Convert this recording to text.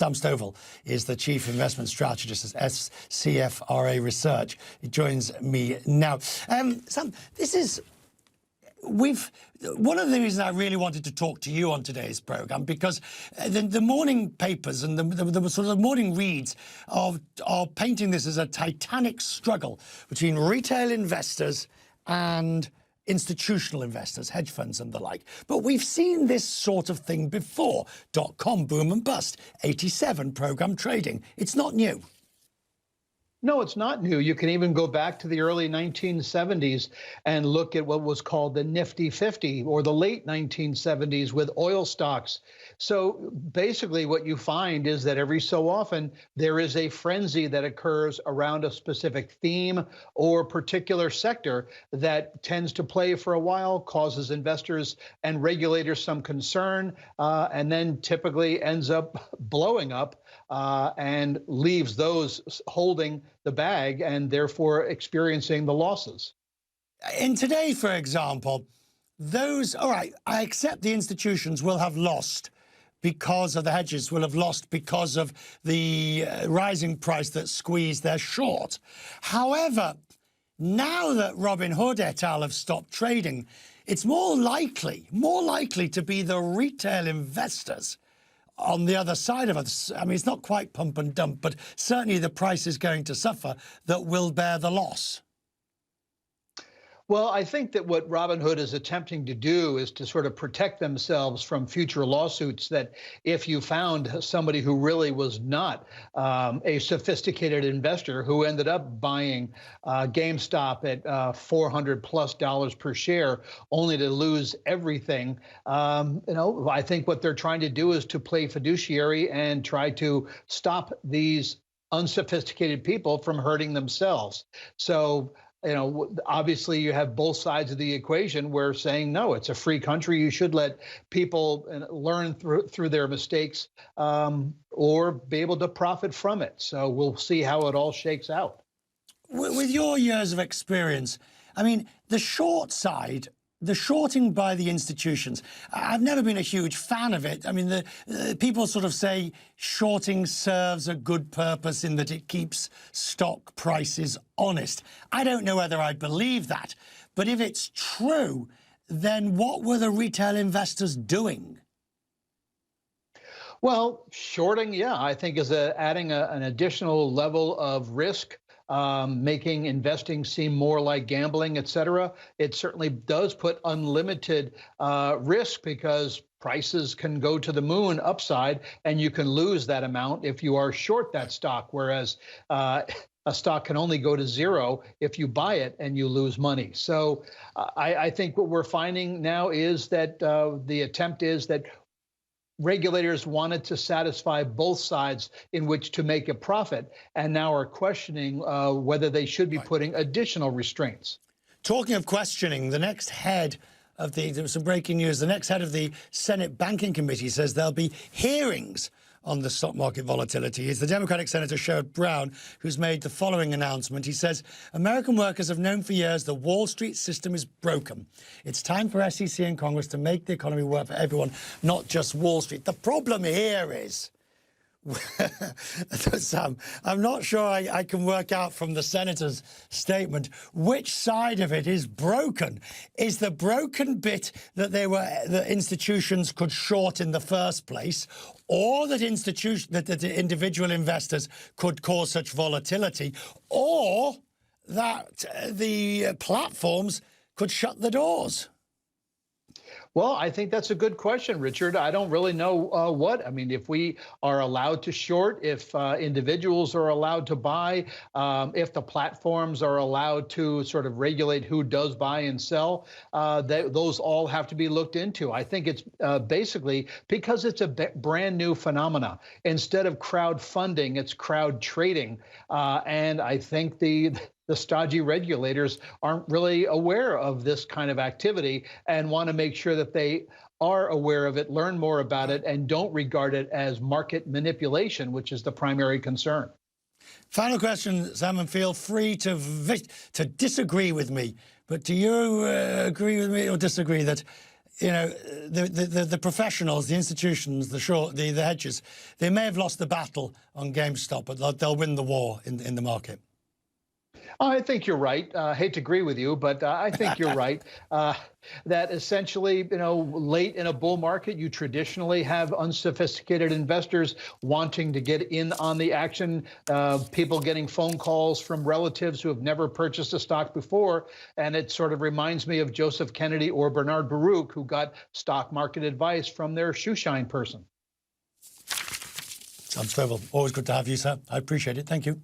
Sam Stovall is the Chief Investment Strategist at CFRA Research. He joins me now. Sam, this is... one of the reasons I really wanted to talk to you on today's programme, because the morning papers and the sort of morning reads are painting this as a titanic struggle between retail investors and institutional investors, hedge funds and the like. But we've seen this sort of thing before. .com boom and bust, 87 program trading. It's not new. No, it's not new. You can even go back to the early 1970s and look at what was called the Nifty 50, or the late 1970s with oil stocks. So basically what you find is that every so often there is a frenzy that occurs around a specific theme or particular sector that tends to play for a while, causes investors and regulators some concern, and then typically ends up blowing up and leaves those holding the bag and therefore experiencing the losses. In today, for example, all right, I accept the institutions will have lost because of the hedges, will have lost because of the rising price that squeezed their short. However, now that Robinhood et al. Have stopped trading, it's more likely to be the retail investors on the other side of it. I mean, it's not quite pump and dump, but certainly the price is going to suffer that will bear the loss. Well, I think that what Robinhood is attempting to do is to sort of protect themselves from future lawsuits, that if you found somebody who really was not a sophisticated investor who ended up buying GameStop at $400+ per share only to lose everything, I think what they're trying to do is to play fiduciary and try to stop these unsophisticated people from hurting themselves. So, obviously you have both sides of the equation where saying, no, it's a free country. You should let people learn through their mistakes or be able to profit from it. So we'll see how it all shakes out. With your years of experience, I mean, the short side, the shorting by the institutions, I've never been a huge fan of it. I mean, the people sort of say shorting serves a good purpose in that it keeps stock prices honest. I don't know whether I believe that, but if it's true, then what were the retail investors doing? Well, shorting, yeah, I think is adding an additional level of risk. Making investing seem more like gambling, et cetera. It certainly does put unlimited risk, because prices can go to the moon upside and you can lose that amount if you are short that stock, whereas a stock can only go to zero if you buy it and you lose money. So I think what we're finding now is that the attempt is that regulators wanted to satisfy both sides in which to make a profit, and now are questioning whether they should be putting additional restraints. Talking of questioning, the next head of there was some breaking news. The next head of the Senate Banking Committee says there'll be hearings on the stock market volatility. It's the Democratic Senator Sherrod Brown who's made the following announcement. He says, American workers have known for years the Wall Street system is broken. It's time for SEC and Congress to make the economy work for everyone, not just Wall Street. The problem here is, Sam, I'm not sure I can work out from the senator's statement which side of it is broken. Is the broken bit that the institutions could short in the first place, or that the individual investors could cause such volatility, or that the platforms could shut the doors? Well, I think that's a good question, Richard. I don't really know what. I mean, if we are allowed to short, if individuals are allowed to buy, if the platforms are allowed to sort of regulate who does buy and sell, those all have to be looked into. I think it's basically because it's a brand new phenomena. Instead of crowdfunding, it's crowd trading. And I think the stodgy regulators aren't really aware of this kind of activity and want to make sure that they are aware of it, learn more about it, and don't regard it as market manipulation, which is the primary concern. Final question, Sam, and feel free to disagree with me. But do you agree with me or disagree that you know, the professionals, the institutions, the hedges, they may have lost the battle on GameStop, but they'll win the war in the market. I think you're right. I hate to agree with you, but I think you're right. That essentially, you know, late in a bull market, you traditionally have unsophisticated investors wanting to get in on the action, people getting phone calls from relatives who have never purchased a stock before. And it sort of reminds me of Joseph Kennedy or Bernard Baruch, who got stock market advice from their shoeshine person. Sam Stovall, always good to have you, sir. I appreciate it. Thank you.